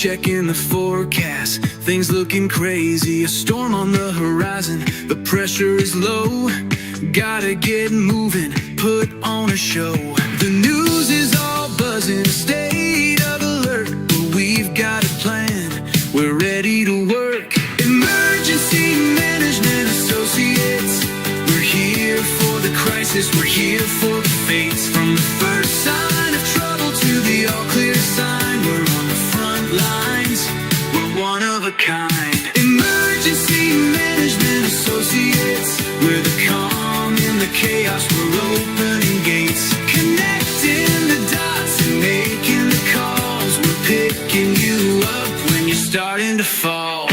checking the forecast, things looking crazy. A storm on the horizon, the pressure is low. Gotta get moving, put on a show. The news is all buzzing, state of alert, but we've got a plan, we're ready to work. Emergency Management Associates, we're here for the crisis, we're here for the fates. From the first sign of trouble to the all clear sign, we're on the front lines, we're one of a kind. Emergency Management Associates, we're the calm in the chaos, we're opening gates, connecting the dots and making the calls. We're picking you up when you're starting to fall.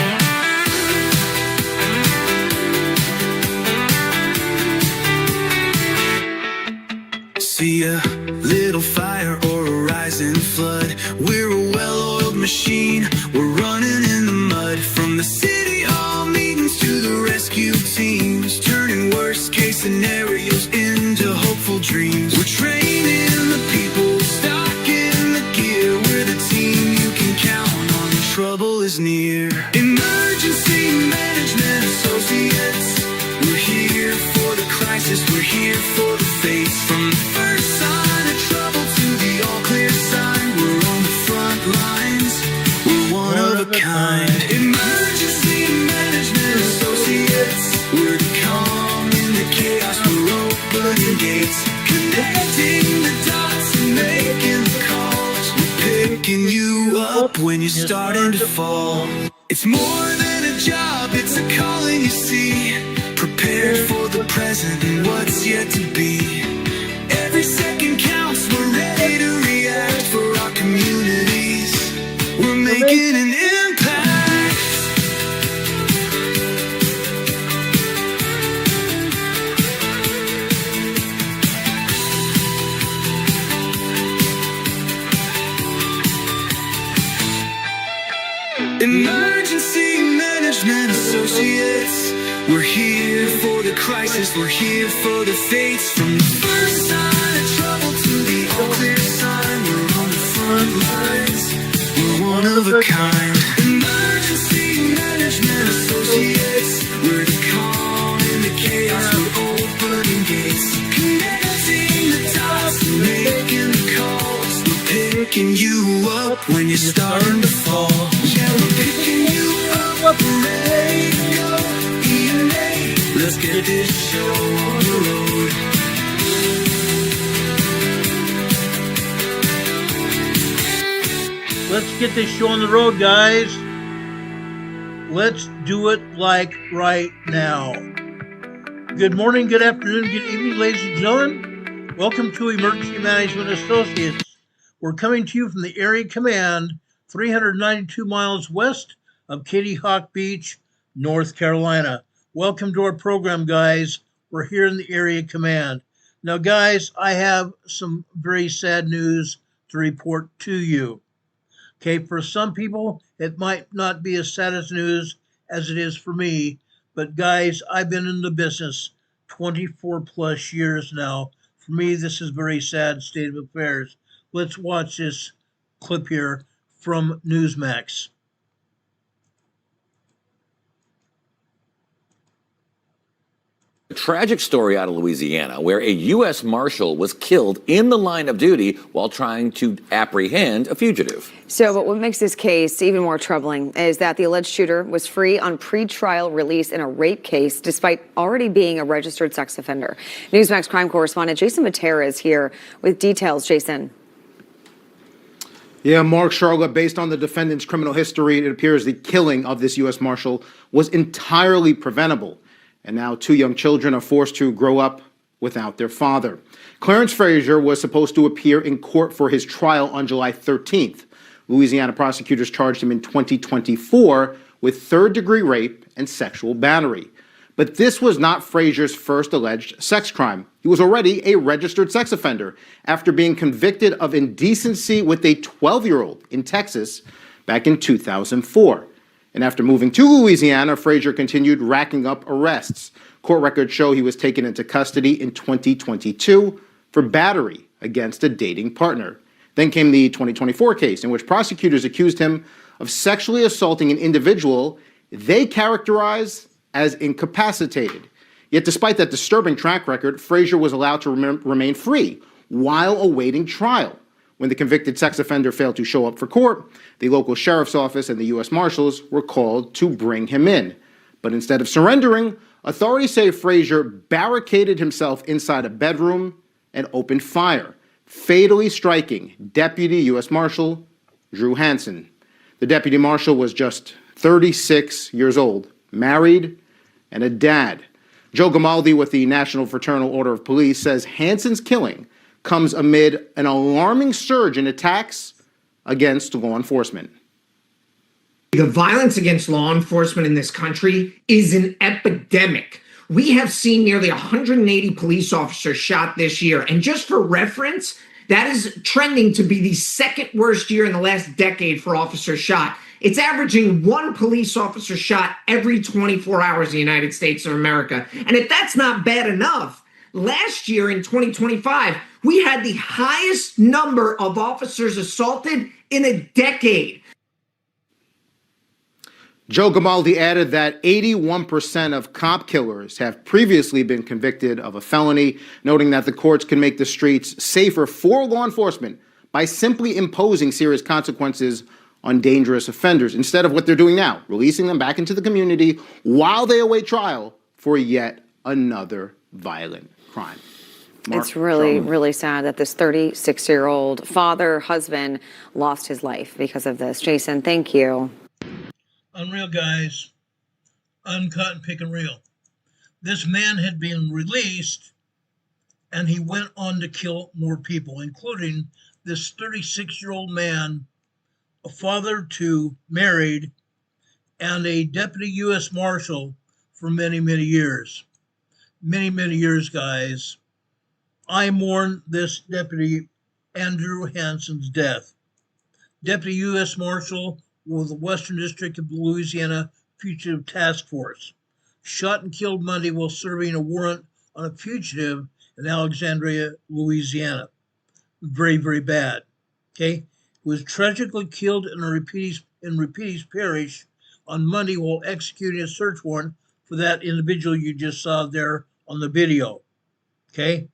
See a little fire or a rising flood, we're a well-oiled machine, we're running in the mud. From the city hall meetings to the rescue teams, turning worst case scenarios into hopeful dreams. We're training the people, stocking the gear, we're the team you can count on when trouble is near. Emergency Management Associates, we're here for the crisis, we're here for the fates. From the first sign of trouble to the all clear sign, we're on the front lines, we're one of a kind. Emergency Management Associates, we're the calm in the chaos, we're opening gates, connecting the dots and making the calls. We're picking you up when you're starting to fall. It's more than a job, it's a calling, you see. Prepared for the present and what's yet to be. Every second counts, we're ready to react for our communities. We're making an impact. Emergency Management Associates, we're here for the crisis, we're here for the fates. From the first sign of trouble to the all clear sign, we're on the front lines, we're one of a kind. Emergency Management Associates, we're the calm in the chaos, we're opening gates, connecting the dots and making the calls. We're picking you up when you're starting to fall. Yeah, we're picking you up, we're ready to go. EMA, let's get this show on the road. Let's get this show on the road, guys. Let's do it like right now. Good morning, good afternoon, good evening, ladies and gentlemen. Welcome to Emergency Management Associates. We're coming to you from the Area Command, 392 miles west of Kitty Hawk Beach, North Carolina. Welcome to our program, guys. We're here in the Area Command. Now, guys, I have some very sad news to report to you. Okay, for some people, it might not be as sad as news as it is for me, but guys, I've been in the business 24 plus years now. For me, this is a very sad state of affairs. Let's watch this clip here from Newsmax. A tragic story out of Louisiana where a U.S. Marshal was killed in the line of duty while trying to apprehend a fugitive. But what makes this case even more troubling is that the alleged shooter was free on pretrial release in a rape case despite already being a registered sex offender. Newsmax crime correspondent Jason Matera is here with details. Jason. Yeah, Mark, Charlotte, based on the defendant's criminal history, it appears the killing of this U.S. Marshal was entirely preventable. And now 2 young children are forced to grow up without their father. Clarence Frazier was supposed to appear in court for his trial on July 13th. Louisiana prosecutors charged him in 2024 with third-degree rape and sexual battery. But this was not Frazier's first alleged sex crime. He was already a registered sex offender after being convicted of indecency with a 12-year-old in Texas back in 2004. And after moving to Louisiana, Frazier continued racking up arrests. Court records show he was taken into custody in 2022 for battery against a dating partner. Then came the 2024 case in which prosecutors accused him of sexually assaulting an individual they characterize as incapacitated. Yet despite that disturbing track record, Frazier was allowed to remain free while awaiting trial. When the convicted sex offender failed to show up for court, the local sheriff's office and the U.S. Marshals were called to bring him in. But instead of surrendering, authorities say Frazier barricaded himself inside a bedroom and opened fire, fatally striking Deputy U.S. Marshal Drew Hansen. The deputy marshal was just 36 years old, married, and a dad. Joe Gamaldi with the National Fraternal Order of Police says Hansen's killing comes amid an alarming surge in attacks against law enforcement. The violence against law enforcement in this country is an epidemic. We have seen nearly 180 police officers shot this year. And just for reference, that is trending to be the second worst year in the last decade for officers shot. It's averaging one police officer shot every 24 hours in the United States of America. And if that's not bad enough, last year in 2025, we had the highest number of officers assaulted in a decade. Joe Gamaldi added that 81% of cop killers have previously been convicted of a felony, noting that the courts can make the streets safer for law enforcement by simply imposing serious consequences on dangerous offenders, instead of what they're doing now, releasing them back into the community while they await trial for yet another violent crime. It's really sad that this 36-year-old father, husband, lost his life because of this. Jason, thank you. Unreal, guys. Uncut and pick and real. This man had been released, and he went on to kill more people, including this 36-year-old man, a father to married, and a deputy U.S. Marshal for many, many years. Many, many years, guys. I mourn this Deputy Andrew Hansen's death. Deputy U.S. Marshal with the Western District of Louisiana Fugitive Task Force, shot and killed Monday while serving a warrant on a fugitive in Alexandria, Louisiana. Very, very bad. Okay? He was tragically killed in Repeaties Parish on Monday while executing a search warrant for that individual you just saw there on the video. Okay?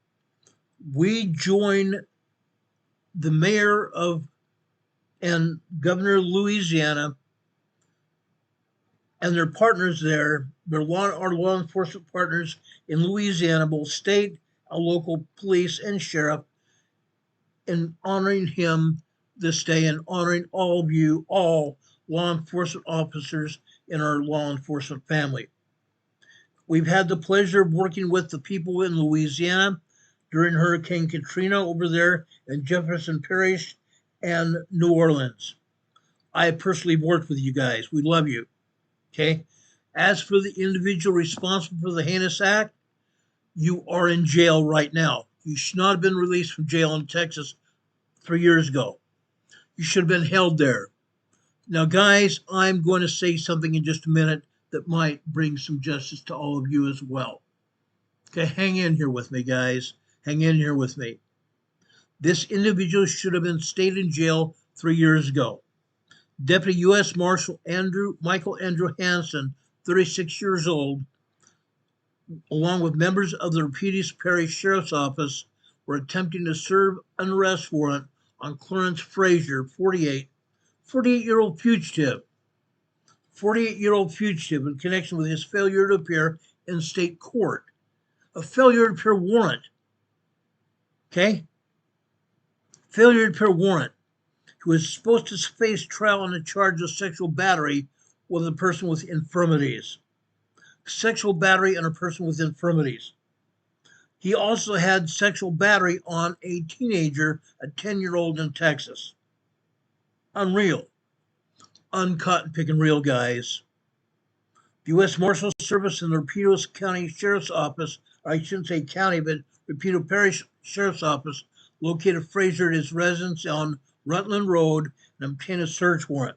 We join the mayor of and Governor of Louisiana and their partners there, our law enforcement partners in Louisiana, both state, local police, and sheriff, in honoring him this day and honoring all of you, all law enforcement officers in our law enforcement family. We've had the pleasure of working with the people in Louisiana during Hurricane Katrina over there in Jefferson Parish and New Orleans. I personally worked with you guys. We love you. Okay? As for the individual responsible for the heinous act, you are in jail right now. You should not have been released from jail in Texas 3 years ago. You should have been held there. Now, guys, I'm going to say something in just a minute that might bring some justice to all of you as well. Okay, hang in here with me, guys. Hang in here with me. This individual should have been stayed in jail 3 years ago. Deputy U.S. Marshal Michael Andrew Hansen, 36 years old, along with members of the Repeaties Parish Sheriff's Office, were attempting to serve an arrest warrant on Clarence Frazier, 48-year-old fugitive. 48-year-old fugitive in connection with his failure to appear in state court. A failure to appear warrant. Okay? Failure to appear warrant. He was supposed to face trial on a charge of sexual battery with a person with infirmities. Sexual battery on a person with infirmities. He also had sexual battery on a teenager, a 10-year-old in Texas. Unreal. Uncut and pick and real, guys. The U.S. Marshal Service and the Repeato County Sheriff's Office, or I shouldn't say county, but Repeato Parish Sheriff's Office, located Frazier at his residence on Rutland Road and obtained a search warrant.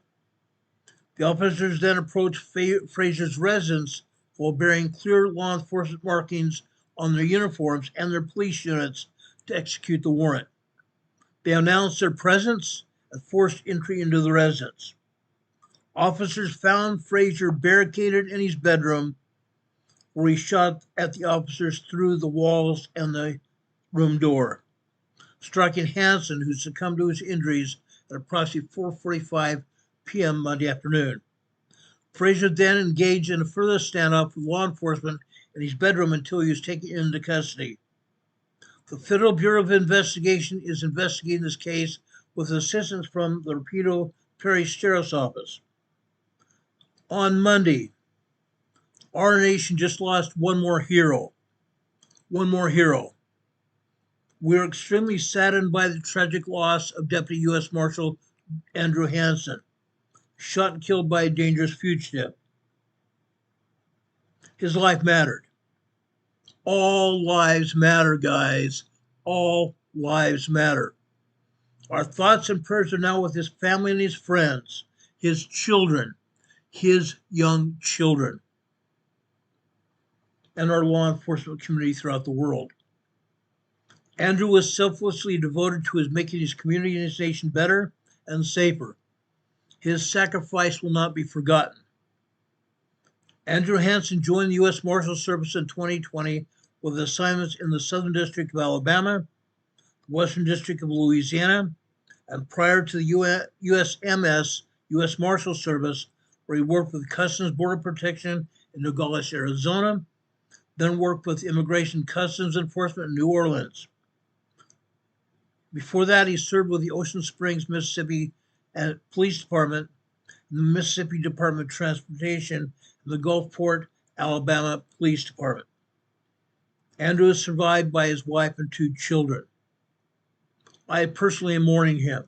The officers then approached Frazier's residence while bearing clear law enforcement markings on their uniforms and their police units to execute the warrant. They announced their presence and forced entry into the residence. Officers found Frazier barricaded in his bedroom, where he shot at the officers through the walls and the room door, striking Hansen, who succumbed to his injuries at approximately 4:45 p.m. Monday afternoon. Frazier then engaged in a further standoff with law enforcement in his bedroom until he was taken into custody. The Federal Bureau of Investigation is investigating this case with assistance from the Rapido Parish Sheriff's Office. On Monday, our nation just lost one more hero. One more hero. We're extremely saddened by the tragic loss of Deputy U.S. Marshal Andrew Hansen, shot and killed by a dangerous fugitive. His life mattered. All lives matter, guys. All lives matter. Our thoughts and prayers are now with his family and his friends, his children, his young children, and our law enforcement community throughout the world. Andrew was selflessly devoted to making his community and his nation better and safer. His sacrifice will not be forgotten. Andrew Hansen joined the U.S. Marshal Service in 2020 with assignments in the Southern District of Alabama, Western District of Louisiana, and prior to the USMS, U.S. Marshal Service, where he worked with Customs Border Protection in Nogales, Arizona, then worked with Immigration Customs Enforcement in New Orleans. Before that, he served with the Ocean Springs, Mississippi Police Department, the Mississippi Department of Transportation, and the Gulfport, Alabama Police Department. Andrew is survived by his wife and 2 children. I personally am mourning him.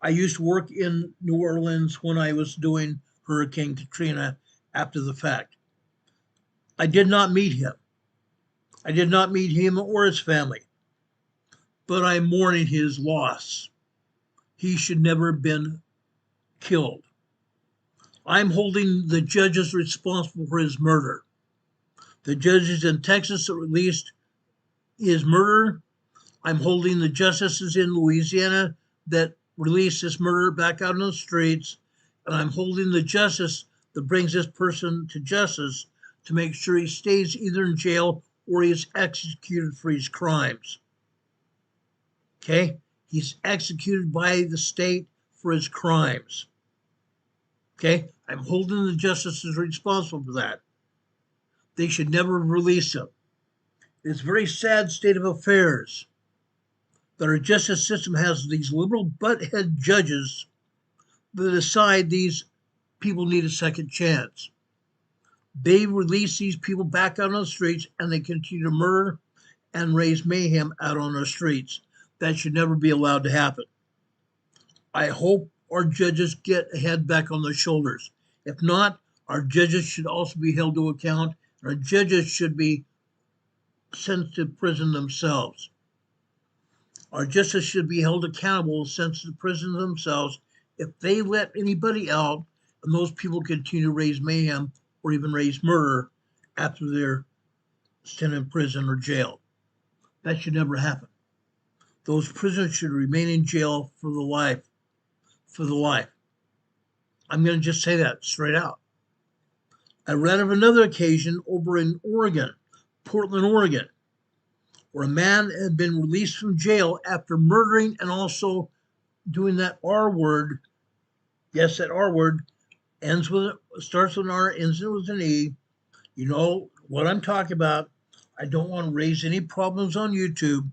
I used to work in New Orleans when I was doing Hurricane Katrina after the fact. I did not meet him. I did not meet him or his family, but I'm mourning his loss. He should never have been killed. I'm holding the judges responsible for his murder. The judges in Texas that released his murder. I'm holding the justices in Louisiana that released this murder back out on the streets. And I'm holding the justice that brings this person to justice to make sure he stays either in jail or he is executed for his crimes. Okay? He's executed by the state for his crimes. Okay? I'm holding the justices responsible for that. They should never release him. It's a very sad state of affairs that our justice system has these liberal butthead judges that decide these people need a second chance. They release these people back out on the streets and they continue to murder and raise mayhem out on our streets. That should never be allowed to happen. I hope our judges get a head back on their shoulders. If not, our judges should also be held to account. Our judges should be sent to prison themselves. Our justice should be held accountable, sent to prison themselves if they let anybody out and those people continue to raise mayhem or even raise murder after they're sent in prison or jail. That should never happen. Those prisoners should remain in jail for the life. For the life. I'm going to just say that straight out. I read of another occasion over in Oregon, Portland, Oregon, where a man had been released from jail after murdering and also doing that R word. Yes, that R word starts with an R, ends with an E. You know what I'm talking about. I don't want to raise any problems on YouTube,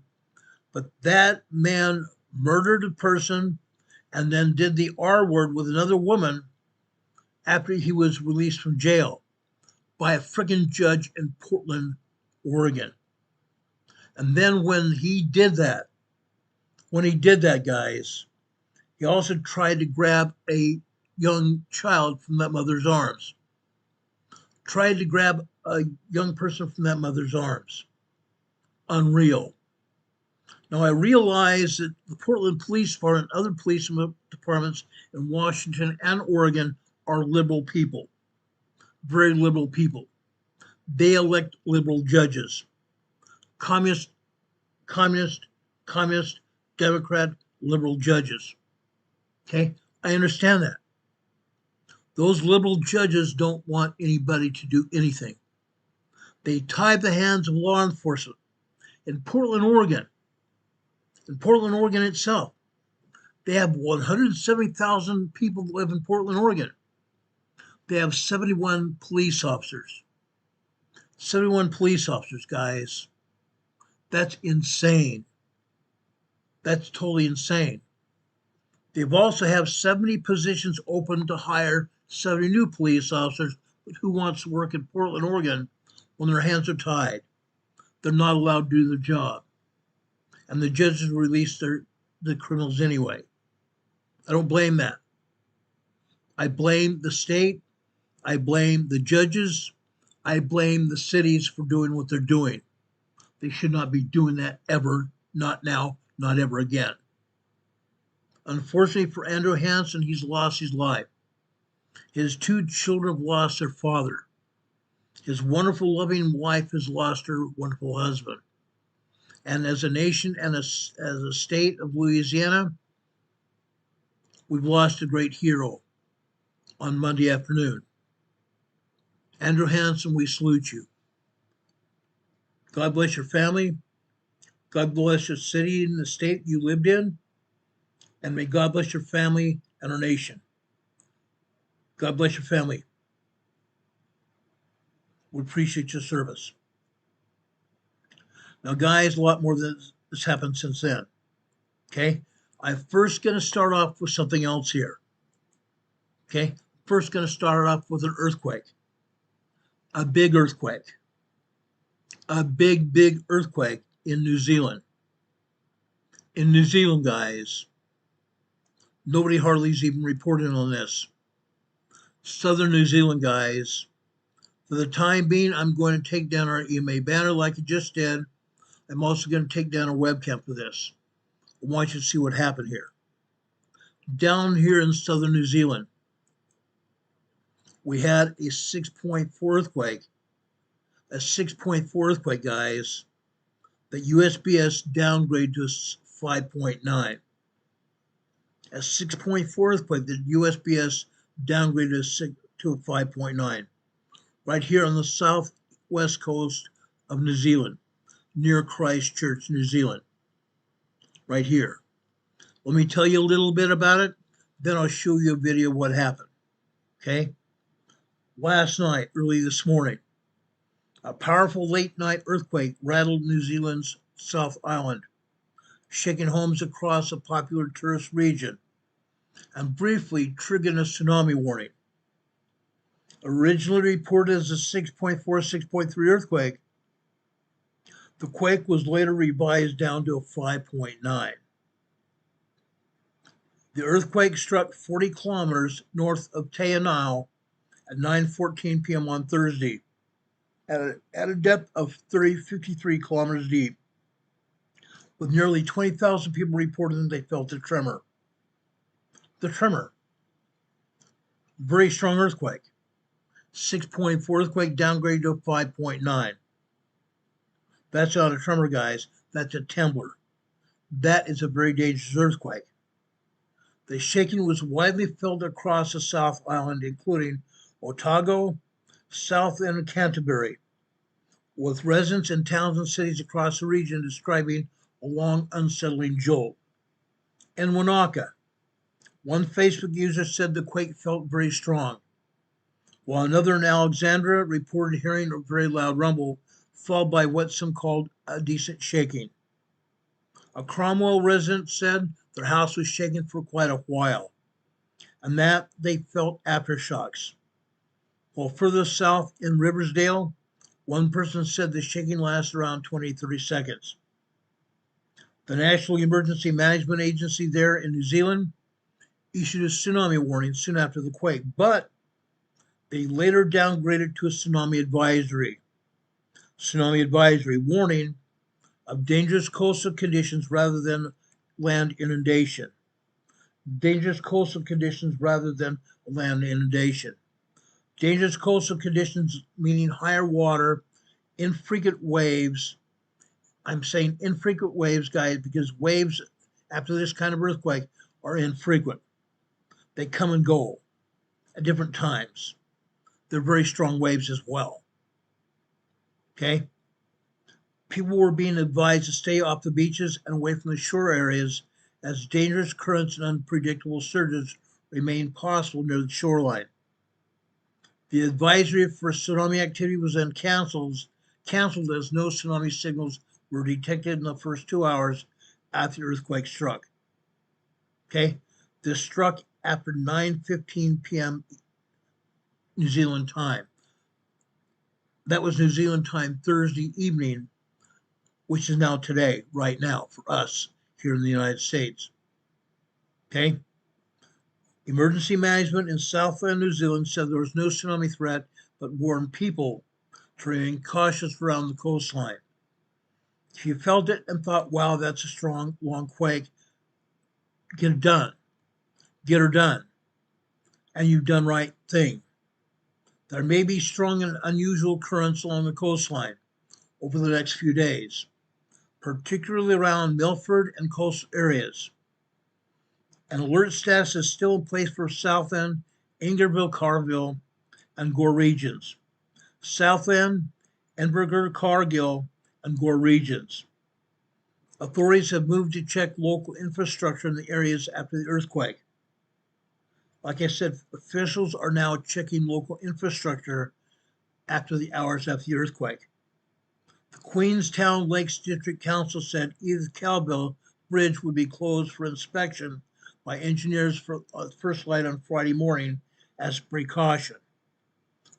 but that man murdered a person and then did the R word with another woman after he was released from jail by a friggin' judge in Portland, Oregon. And then when he did that, guys, he also tried to grab a young child from that mother's arms. Tried to grab a young person from that mother's arms. Unreal. Now, I realize that the Portland Police Department and other police departments in Washington and Oregon are liberal people. Very liberal people. They elect liberal judges. Communist, Democrat, liberal judges. Okay? I understand that. Those liberal judges don't want anybody to do anything. They tie the hands of law enforcement. In Portland, Oregon itself, they have 170,000 people that live in Portland, Oregon. They have 71 police officers. 71 police officers, guys. That's insane. That's totally insane. They've also have 70 positions open to hire 70 new police officers, but who wants to work in Portland, Oregon when their hands are tied? They're not allowed to do their job. And the judges release the criminals anyway. I don't blame that. I blame the state. I blame the judges. I blame the cities for doing what they're doing. They should not be doing that ever, not now, not ever again. Unfortunately for Andrew Hansen, he's lost his life. His 2 children have lost their father. His wonderful, loving wife has lost her wonderful husband. And as a nation and as a state of Louisiana, we've lost a great hero on Monday afternoon. Andrew Hansen, we salute you. God bless your family. God bless your city and the state you lived in. And may God bless your family and our nation. God bless your family. We appreciate your service. Now, guys, a lot more has happened since then. Okay? I'm first going to start off with something else here. Okay? First going to start off with an earthquake. A big earthquake. A big, big earthquake in New Zealand. In New Zealand, guys, nobody hardly is even reporting on this. Southern New Zealand, guys. For the time being, I'm going to take down our EMA banner like I just did. I'm also going to take down our webcam for this. I want you to see what happened here. Down here in southern New Zealand, we had a 6.4 earthquake. A 6.4 earthquake, guys, that USGS downgraded to 5.9. A 6.4 earthquake that USGS downgraded to a 5.9. Right here on the southwest coast of New Zealand, near Christchurch, New Zealand. Right here. Let me tell you a little bit about it, then I'll show you a video of what happened. Okay? Last night, early this morning, a powerful late-night earthquake rattled New Zealand's South Island, shaking homes across a popular tourist region and briefly triggering a tsunami warning. Originally reported as a 6.4, 6.3 earthquake, the quake was later revised down to a 5.9. The earthquake struck 40 kilometers north of Tainau at 9:14 p.m. on Thursday, at a depth of 53 kilometers deep, with nearly 20,000 people reporting that they felt the tremor. The tremor. Very strong earthquake. 6.4 earthquake downgraded to 5.9. That's not a tremor, guys. That's a trembler. That is a very dangerous earthquake. The shaking was widely felt across the South Island, including Otago, South End, and Canterbury, with residents in towns and cities across the region describing a long, unsettling jolt. In Wanaka, one Facebook user said the quake felt very strong, while another in Alexandria reported hearing a very loud rumble, followed by what some called a decent shaking. A Cromwell resident said their house was shaking for quite a while, and that they felt aftershocks. While further south in Riversdale, one person said the shaking lasted around 20-30 seconds. The National Emergency Management Agency there in New Zealand issued a tsunami warning soon after the quake, but they later downgraded to a tsunami advisory. Tsunami advisory warning of dangerous coastal conditions rather than land inundation. Dangerous coastal conditions rather than land inundation. Dangerous coastal conditions meaning higher water, infrequent waves. I'm saying infrequent waves, guys, because waves after this kind of earthquake are infrequent. They come and go. at different times. They're very strong waves as well. Okay? People were being advised to stay off the beaches and away from the shore areas as dangerous currents and unpredictable surges remained possible near the shoreline. The advisory for tsunami activity was then canceled as no tsunami signals were detected in the first 2 hours after the earthquake struck. Okay? This struck after 9:15 p.m. New Zealand time. That was New Zealand time Thursday evening, which is now today, right now, for us here in the United States. Okay? Emergency management in Southland, New Zealand said there was no tsunami threat, but warned people to remain cautious around the coastline. If you felt it and thought, wow, that's a strong, long quake, get it done. Get her done. And you've done right thing. There may be strong and unusual currents along the coastline over the next few days, particularly around Milford and coastal areas. An alert status is still in place for Southend, Ingerville, Cargill, and Gore regions. Southend, Enberger, Cargill, and Gore regions. Authorities have moved to check local infrastructure in the areas after the earthquake. Like I said, officials are now checking local infrastructure after the hours after the earthquake. The Queenstown Lakes District Council said Edith Cowbell Bridge would be closed for inspection by engineers for first light on Friday morning as precaution,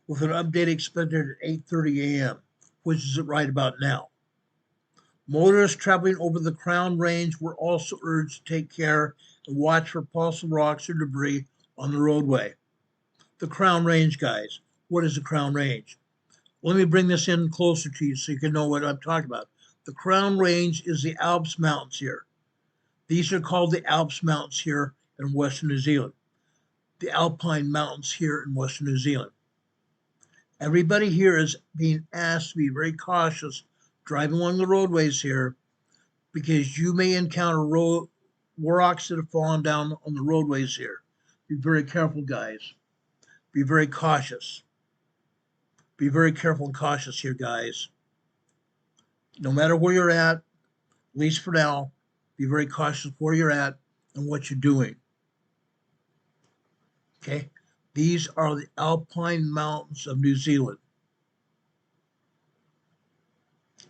with an update expected at 8:30 a.m., which is right about now. Motorists traveling over the Crown Range were also urged to take care and watch for possible rocks or debris on the roadway. The Crown Range, guys. What is the Crown Range? Let me bring this in closer to you so you can know what I'm talking about. The Crown Range is the Alps Mountains here. These are called the Alps Mountains here in Western New Zealand. The Alpine Mountains here in Western New Zealand. Everybody here is being asked to be very cautious driving along the roadways here because you may encounter rocks that have fallen down on the roadways here. Be very careful, guys. Be very cautious. Be very careful and cautious here, guys. No matter where you're at least for now, be very cautious where you're at and what you're doing. Okay? These are the Alpine Mountains of New Zealand,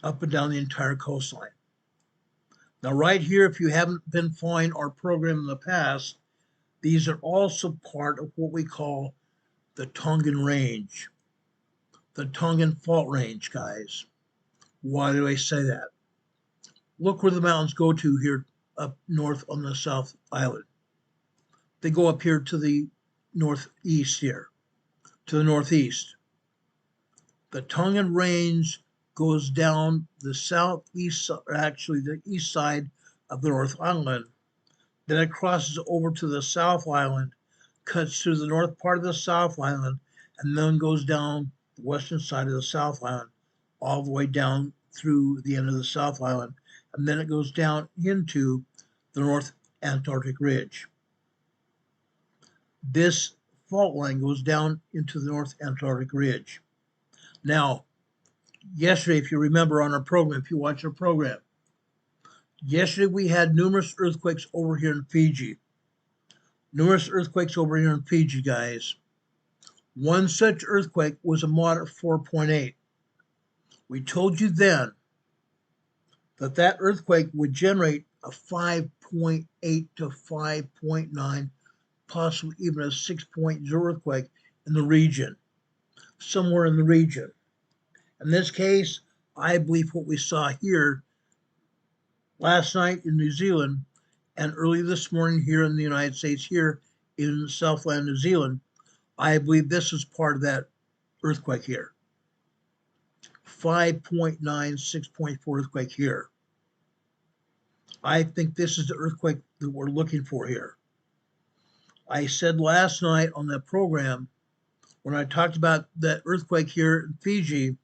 up and down the entire coastline. Now, right here, if you haven't been following our program in the past, these are also part of what we call the Tongan Range, the Tongan Fault Range, guys. Why do I say that? Look where the mountains go to here up north on the South Island. They go up here to the northeast here, to the northeast. The Tongan Range goes down the southeast, or actually the east side of the North Island. Then it crosses over to the South Island, cuts through the north part of the South Island, and then goes down the western side of the South Island, all the way down through the end of the South Island. And then it goes down into the North Antarctic Ridge. This fault line goes down into the North Antarctic Ridge. Now, yesterday, if you remember on our program, if you watch our program, yesterday we had numerous earthquakes over here in Fiji. Numerous earthquakes over here in Fiji, guys. One such earthquake was a moderate 4.8. We told you then that earthquake would generate a 5.8 to 5.9, possibly even a 6.0 earthquake in the region, somewhere in the region. In this case, I believe what we saw here last night in New Zealand and early this morning here in the United States, here in Southland, New Zealand, I believe this is part of that earthquake here. 5.9, 6.4 earthquake here. I think this is the earthquake that we're looking for here. I said last night on that program, when I talked about that earthquake here in Fiji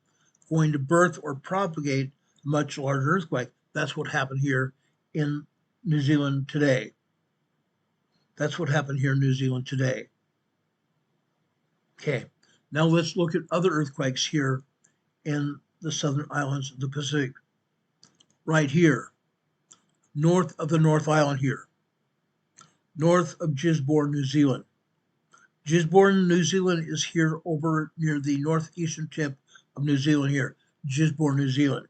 going to birth or propagate a much larger earthquake, that's what happened here in New Zealand today. That's what happened here in New Zealand today. Okay, now let's look at other earthquakes here in the southern islands of the Pacific. Right here, north of the North Island here, north of Gisborne, New Zealand. Gisborne, New Zealand is here over near the northeastern tip of New Zealand here, Gisborne, New Zealand.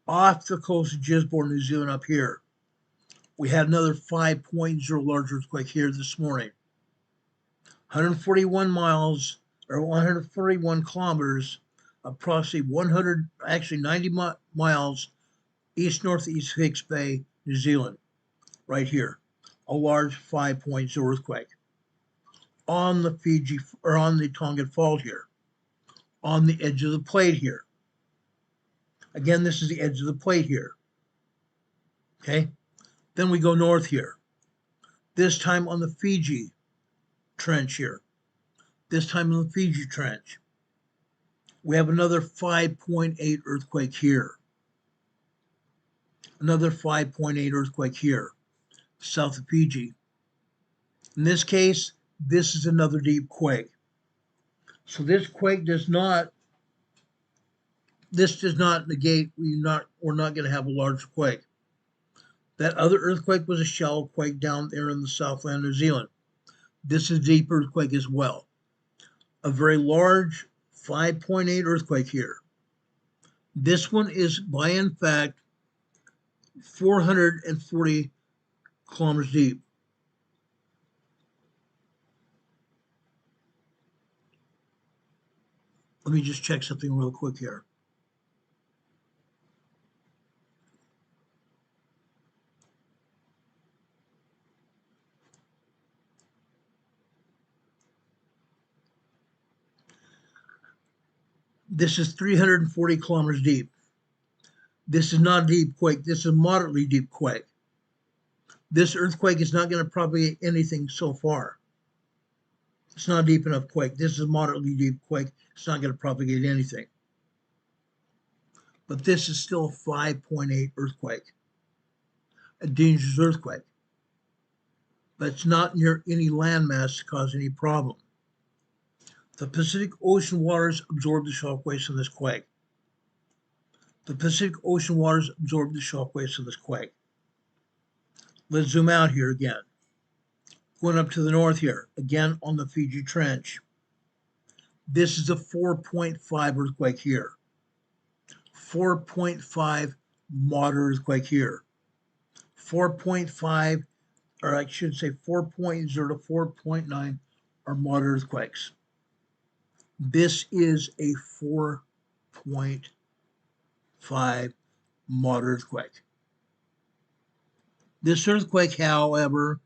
Off the coast of Gisborne, New Zealand up here, we had another 5.0 large earthquake here this morning. 141 miles or 141 kilometers, approximately 90 miles east-northeast Hicks Bay, New Zealand, right here. A large 5.0 earthquake on the Fiji or on the Tongan Fault here, on the edge of the plate here. Again, this is the edge of the plate here. Okay, then we go north here. This time on the Fiji trench here. This time on the Fiji trench. We have another 5.8 earthquake here. Another 5.8 earthquake here, south of Fiji. In this case, this is another deep quake. So this quake does not negate we're not going to have a large quake. That other earthquake was a shallow quake down there in the Southland, New Zealand. This is a deep earthquake as well. A very large 5.8 earthquake here. This one is, by in fact, 440 kilometers deep. Let me just check something real quick here. This is 340 kilometers deep. This is not a deep quake. This is a moderately deep quake. This earthquake is not going to propagate anything so far. It's not a deep enough quake. This is a moderately deep quake. It's not going to propagate anything. But this is still a 5.8 earthquake, a dangerous earthquake. But it's not near any landmass to cause any problem. The Pacific Ocean waters absorb the shockwaves of this quake. The Pacific Ocean waters absorb the shockwaves of this quake. Let's zoom out here again. Going up to the north here, again on the Fiji Trench. This is a 4.5 earthquake here. 4.5 moderate earthquake here. 4.5, or I should say 4.0 to 4.9 are moderate earthquakes. This is a 4.5 moderate earthquake. This earthquake, however,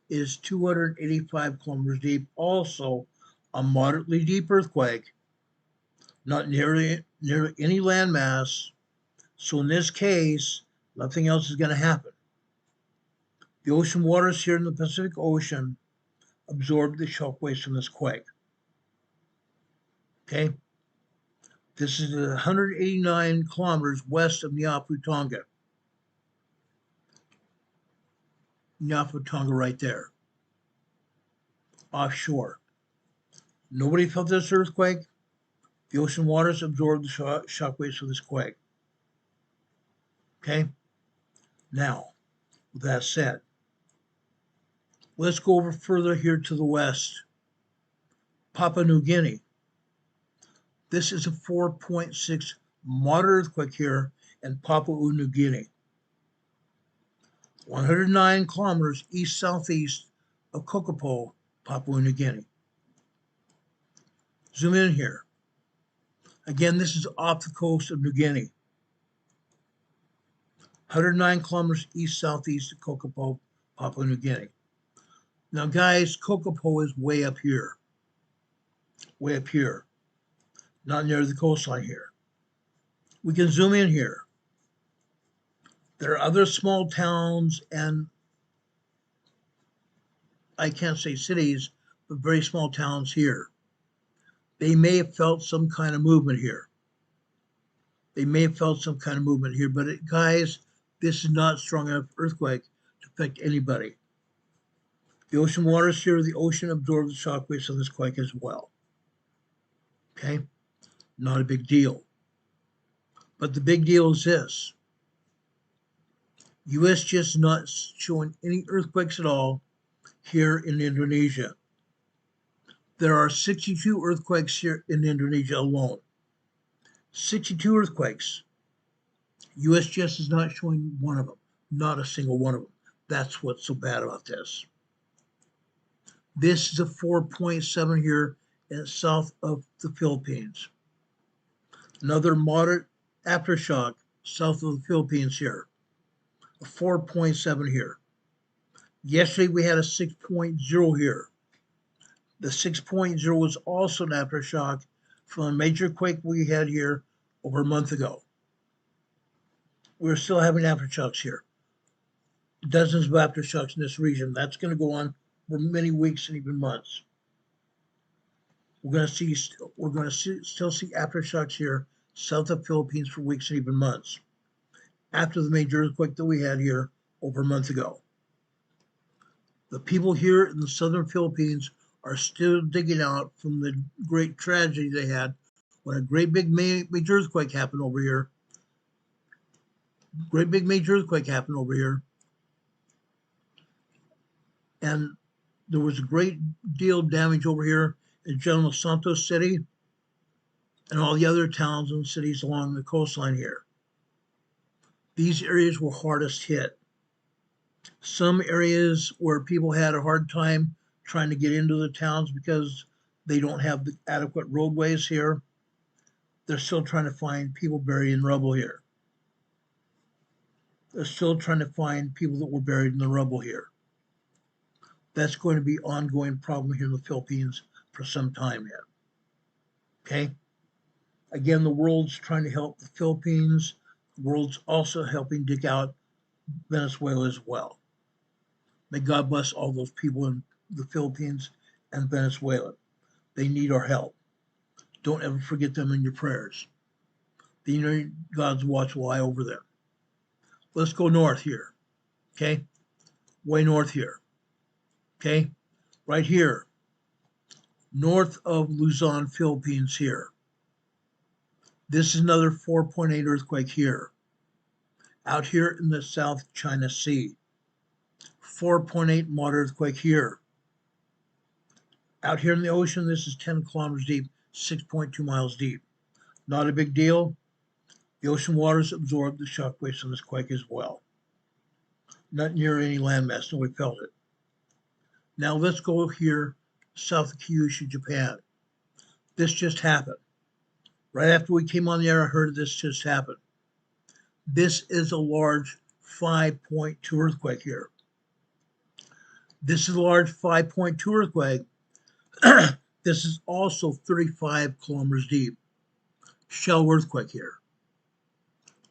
is 285 kilometers deep, also a moderately deep earthquake, not near any landmass. So in this case, nothing else is going to happen. The ocean waters here in the Pacific Ocean absorb the shockwaves from this quake. Okay, this is 189 kilometers west of Niapu, Tonga. Niapu, Tonga right there, offshore. Nobody felt this earthquake. The ocean waters absorbed the shockwaves of this quake. Okay, now, with that said, let's go over further here to the west. Papua New Guinea. This is a 4.6 moderate earthquake here in Papua New Guinea. 109 kilometers east-southeast of Kokopo, Papua New Guinea. Zoom in here. Again, this is off the coast of New Guinea. 109 kilometers east-southeast of Kokopo, Papua New Guinea. Now, guys, Kokopo is way up here. Way up here. Not near the coastline here. We can zoom in here. There are other small towns and I can't say cities, but very small towns here. They may have felt some kind of movement here. They may have felt some kind of movement here, but guys, this is not strong enough earthquake to affect anybody. The ocean waters here, the ocean absorbed the shockwaves of this quake as well. Okay? Not a big deal. But the big deal is this. USGS is not showing any earthquakes at all here in Indonesia. There are 62 earthquakes here in Indonesia alone. 62 earthquakes. USGS is not showing one of them. Not a single one of them. That's what's so bad about this. This is a 4.7 here in south of the Philippines. Another moderate aftershock south of the Philippines here. A 4.7 here. Yesterday we had a 6.0 here. The 6.0 was also an aftershock from a major quake we had here over a month ago. We're still having aftershocks here. Dozens of aftershocks in this region. That's going to go on for many weeks and even months. We're going to still see aftershocks here south of the Philippines for weeks and even months after the major earthquake that we had here over a month ago. The people here in the southern Philippines are still digging out from the great tragedy they had when a great big major earthquake happened over here. Great big major earthquake happened over here. And there was a great deal of damage over here in General Santos City and all the other towns and cities along the coastline here. These areas were hardest hit. Some areas where people had a hard time trying to get into the towns because they don't have the adequate roadways here. They're still trying to find people buried in rubble here. They're still trying to find people that were buried in the rubble here. That's going to be an ongoing problem here in the Philippines for some time yet. Okay? Again, the world's trying to help the Philippines. The world's also helping dig out Venezuela as well. May God bless all those people in the Philippines and Venezuela. They need our help. Don't ever forget them in your prayers. They need God's watchful eye over them. Let's go north here. Okay? Way north here. Okay? Right here. North of Luzon, Philippines here. This is another 4.8 earthquake here. Out here in the South China Sea. 4.8 moderate earthquake here. Out here in the ocean, this is 10 kilometers deep, 6.2 miles deep. Not a big deal. The ocean waters absorbed the shock waves from this quake as well. Not near any landmass, nobody felt it. Now let's go here, south of Kyushu, Japan. This just happened. Right after we came on the air, I heard this just happened. This is a large 5.2 earthquake here. This is a large 5.2 earthquake. This is also 35 kilometers deep. Shell earthquake here.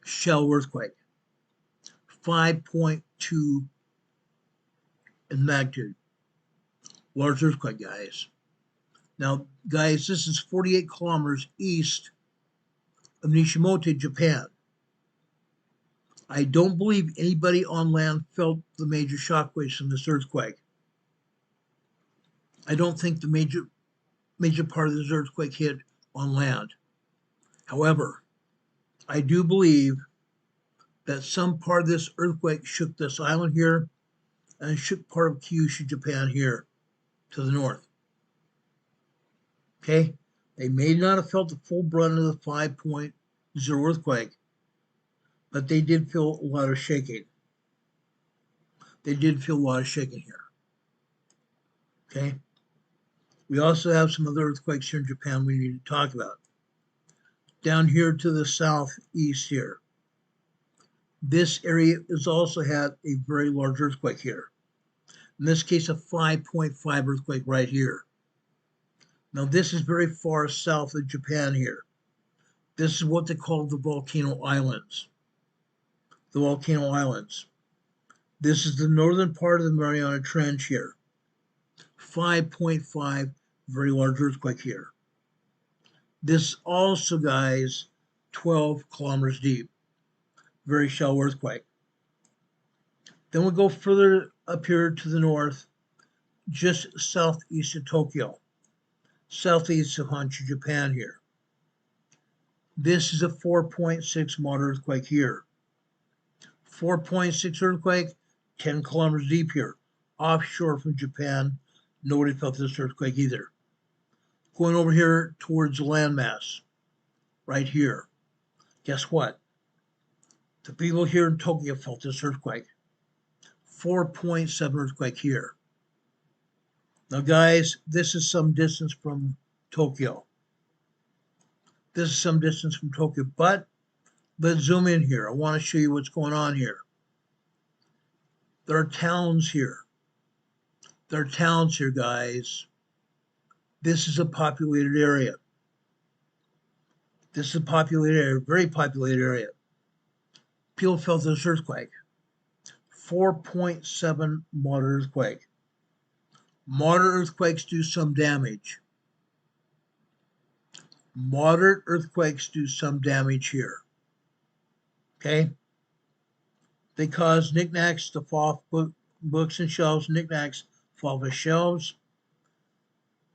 Shell earthquake. 5.2 in magnitude. Large earthquake, guys. Now, guys, this is 48 kilometers east of Nishimoto, Japan. I don't believe anybody on land felt the major shockwaves from this earthquake. I don't think the major part of this earthquake hit on land. However, I do believe that some part of this earthquake shook this island here and shook part of Kyushu, Japan here to the north. Okay? They may not have felt the full brunt of the 5.0 earthquake, but they did feel a lot of shaking. They did feel a lot of shaking here. Okay? We also have some other earthquakes here in Japan we need to talk about. Down here to the southeast here. This area has also had a very large earthquake here. In this case, a 5.5 earthquake right here. Now, this is very far south of Japan here. This is what they call the volcano islands. The volcano islands. This is the northern part of the Mariana Trench here. 5.5, very large earthquake here. This also, guys, 12 kilometers deep. Very shallow earthquake. Then we go further up here to the north, just southeast of Tokyo. southeast of Honshu, Japan here. This is a 4.6 moderate earthquake here. 4.6 earthquake, 10 kilometers deep here. Offshore from Japan, nobody felt this earthquake either. Going over here towards the landmass, right here. Guess what? The people here in Tokyo felt this earthquake. 4.7 earthquake here. Now, guys, this is some distance from Tokyo. This is some distance from Tokyo, but let's zoom in here. I want to show you what's going on here. There are towns here. There are towns here, guys. This is a populated area. This is a populated area, very populated area. People felt this earthquake. 4.7 moderate earthquake. Moderate earthquakes do some damage. Moderate earthquakes do some damage here. Okay? They cause knickknacks to fall off books and shelves. Knickknacks fall off of shelves.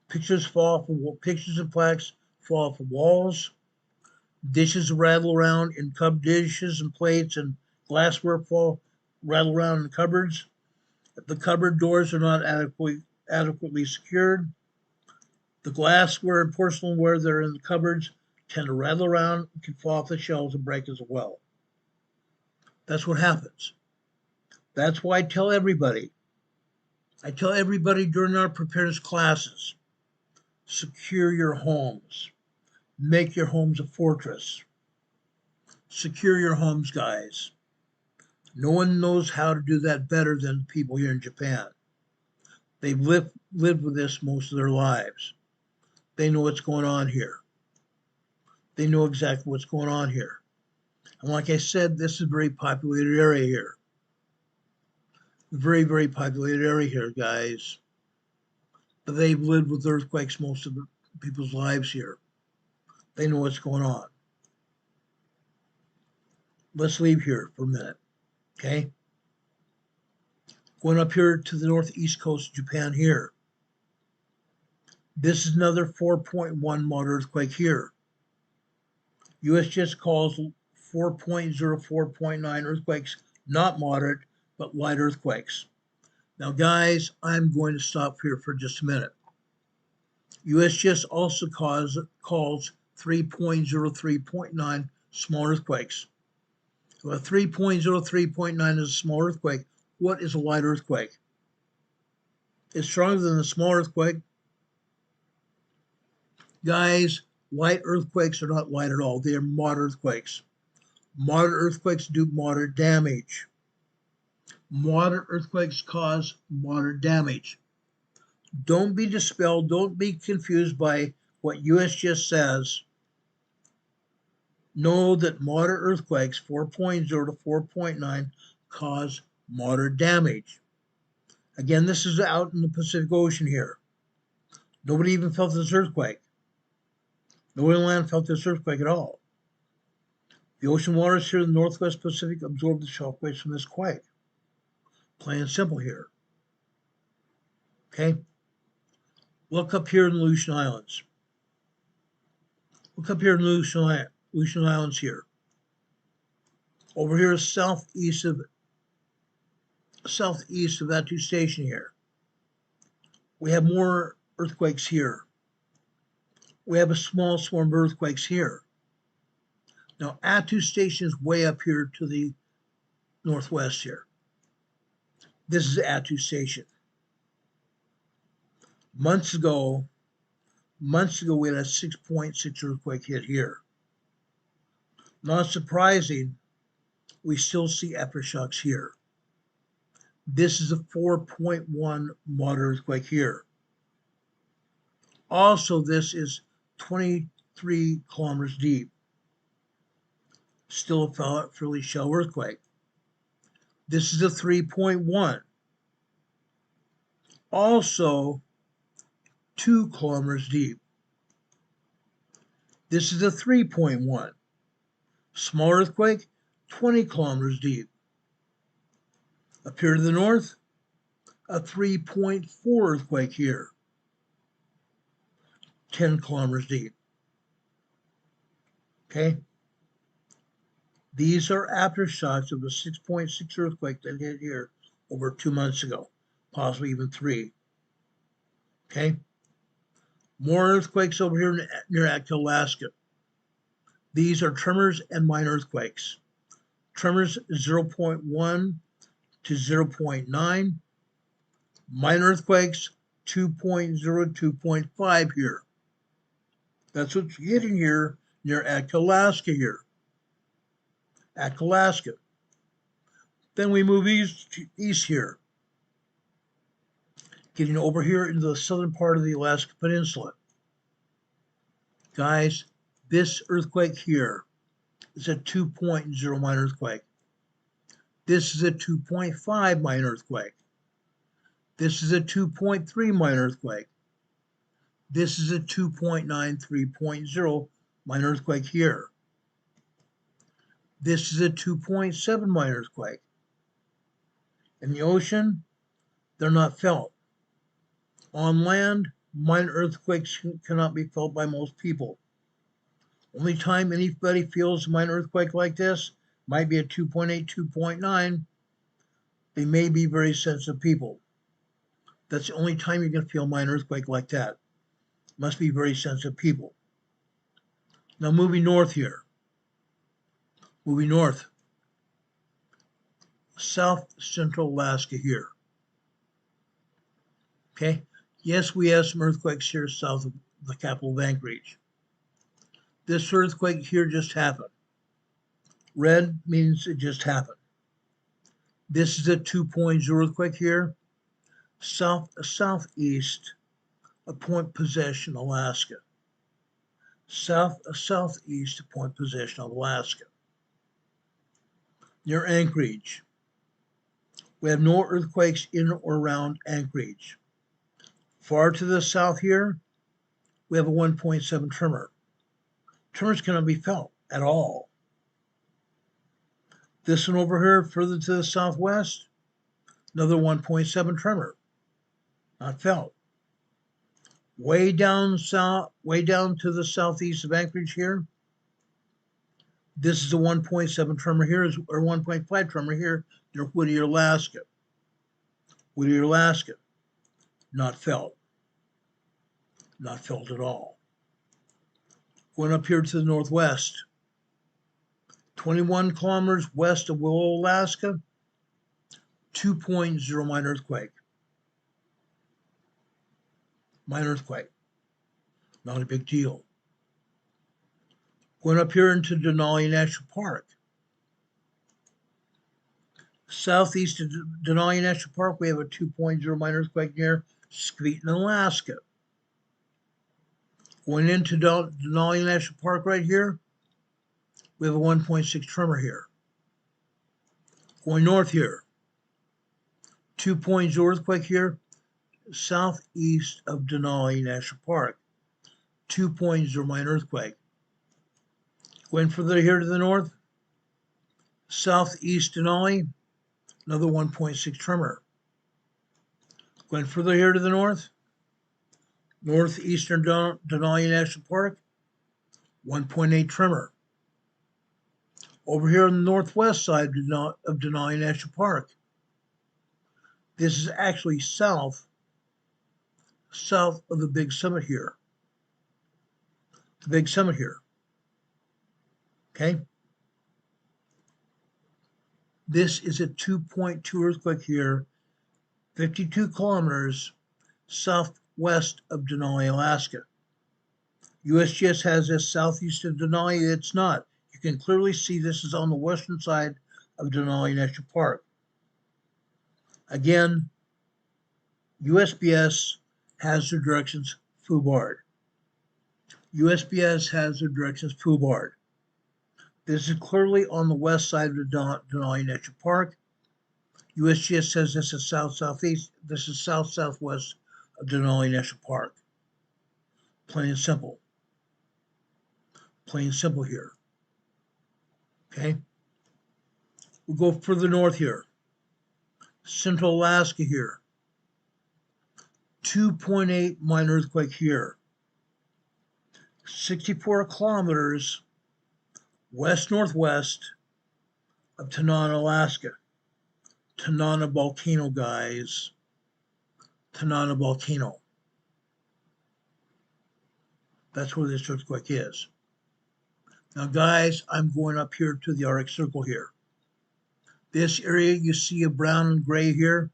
Pictures and plaques fall off of walls. Dishes rattle around in dishes and plates and glassware rattle around in cupboards. If the cupboard doors are not adequately secured, the glassware and porcelainware that are in the cupboards tend to rattle around and can fall off the shelves and break as well. That's what happens. That's why I tell everybody during our preparedness classes, secure your homes. Make your homes a fortress. Secure your homes, guys. No one knows how to do that better than people here in Japan. They've lived with this most of their lives. They know what's going on here. They know exactly what's going on here. And like I said, this is a very populated area here. Very, very populated area here, guys. But they've lived with earthquakes most of the people's lives here. They know what's going on. Let's leave here for a minute, okay? Going up here to the northeast coast of Japan here. This is another 4.1 moderate earthquake here. USGS calls 4.0, 4.9 earthquakes not moderate, but light earthquakes. Now, guys, I'm going to stop here for just a minute. USGS also calls 3.0, 3.9 small earthquakes. So a 3.0, 3.9 is a small earthquake. What is a light earthquake? It's stronger than a small earthquake. Guys, light earthquakes are not light at all. They are moderate earthquakes. Moderate earthquakes do moderate damage. Moderate earthquakes cause moderate damage. Don't be dispelled. Don't be confused by what USGS says. Know that moderate earthquakes, 4.0 to 4.9, cause moderate damage. Again, this is out in the Pacific Ocean here. Nobody even felt this earthquake. No inland felt this earthquake at all. The ocean waters here in the Northwest Pacific absorbed the shockwaves from this quake. Plain and simple here. Okay? Look up here in the Aleutian Islands. Look up here in the Aleutian Islands here. Over here is southeast of Attu Station here. We have more earthquakes here. We have a small swarm of earthquakes here. Now, Attu Station is way up here to the northwest here. This is Attu Station. Months ago, we had a 6.6 earthquake hit here. Not surprising, we still see aftershocks here. This is a 4.1 moderate earthquake here. Also, this is 23 kilometers deep. Still a fairly shallow earthquake. This is a 3.1. Also, 2 kilometers deep. This is a 3.1. Small earthquake, 20 kilometers deep. Up here to the north, a 3.4 earthquake here. 10 kilometers deep. Okay? These are aftershocks of a 6.6 earthquake that hit here over 2 months ago, possibly even 3. Okay? More earthquakes over here near Alaska. These are tremors and minor earthquakes. Tremors 0.1 to 0.9. Minor earthquakes 2.0, 2.5 here. That's what's getting here near Alaska here. Alaska. Then we move east here. Getting over here into the southern part of the Alaska Peninsula. Guys, this earthquake here is a 2.0 minor earthquake. This is a 2.5 minor earthquake. This is a 2.3 minor earthquake. This is a 2.93.0 minor earthquake here. This is a 2.7 minor earthquake. In the ocean, they're not felt. On land, minor earthquakes cannot be felt by most people. Only time anybody feels a minor earthquake like this might be a 2.8, 2.9. They may be very sensitive people. That's the only time you're going to feel a minor earthquake like that. Must be very sensitive people. Now moving north here. Moving north. South Central Alaska here. Okay. Yes, we have some earthquakes here south of the capital of Anchorage. This earthquake here just happened. Red means it just happened. This is a 2.0 earthquake here, southeast of Point Possession, Alaska. Southeast of Point Possession, Alaska. Near Anchorage. We have no earthquakes in or around Anchorage. Far to the south here, we have a 1.7 tremor. Tremors cannot be felt at all. This one over here, further to the southwest, another 1.7 tremor, not felt. Way down south, way down to the southeast of Anchorage here, this is a 1.7 tremor here, or 1.5 tremor here near Whittier, Alaska. Whittier, Alaska, not felt. Not felt at all. Going up here to the northwest, 21 kilometers west of Willow, Alaska, 2.0 minor earthquake. Minor earthquake. Not a big deal. Going up here into Denali National Park. Southeast of Denali National Park, we have a 2.0 minor earthquake near Skeeton, Alaska. Going into Denali National Park right here, we have a 1.6 tremor here. Going north here, 2.0 earthquake here, southeast of Denali National Park, 2.0 minor earthquake. Going further here to the north, southeast Denali, another 1.6 tremor. Going further here to the north, northeastern Denali National Park, 1.8 tremor. Over here on the northwest side of Denali National Park, this is actually south of the big summit here. The big summit here. Okay? This is a 2.2 earthquake here, 52 kilometers southwest of Denali, Alaska. USGS has this southeast of Denali. It's not. You can clearly see this is on the western side of Denali National Park. Again, USPS has their directions foobarred. USPS has their directions foobarred. This is clearly on the west side of the Denali National Park. USGS says this is south-southeast. This is south-southwest of Denali National Park. Plain and simple. Plain and simple here. Okay? We'll go further north here. Central Alaska here. 2.8 minor earthquake here. 64 kilometers west-northwest of Tanana, Alaska. Tanana volcano, guys. Tanana volcano. That's where this earthquake is. Now, guys, I'm going up here to the Arctic Circle here. This area you see a brown and gray here,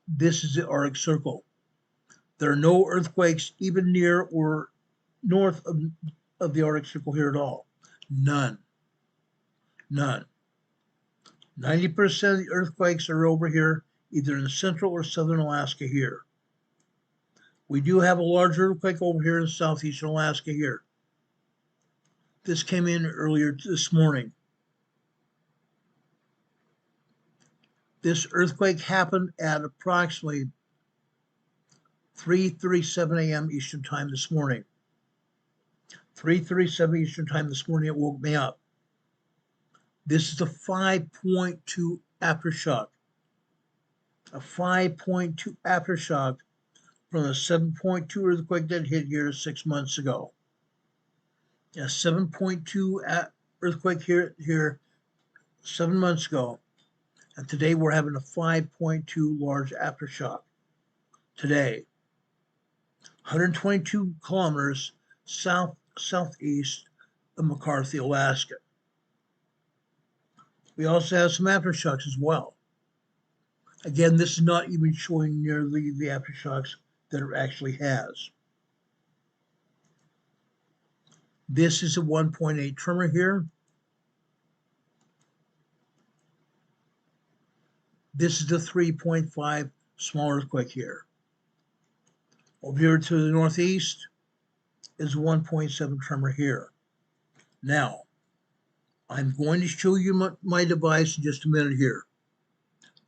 this is the Arctic Circle. There are no earthquakes even near or north of the Arctic Circle here at all. None. None. 90% of the earthquakes are over here, either in central or southern Alaska here. We do have a large earthquake over here in southeastern Alaska here. This came in earlier this morning. This earthquake happened at approximately 3:37 a.m. Eastern Time this morning. 3:37 Eastern Time this morning, it woke me up. This is a 5.2 aftershock. A 5.2 aftershock from a 7.2 earthquake that hit here 6 months ago. A 7.2 earthquake here 7 months ago. And today we're having a 5.2 large aftershock. Today, 122 kilometers southeast of McCarthy, Alaska. We also have some aftershocks as well. Again, this is not even showing nearly the aftershocks that it actually has. This is a 1.8 tremor here. This is the 3.5 small earthquake here. Over here to the northeast is 1.7 tremor here. Now, I'm going to show you my device in just a minute here.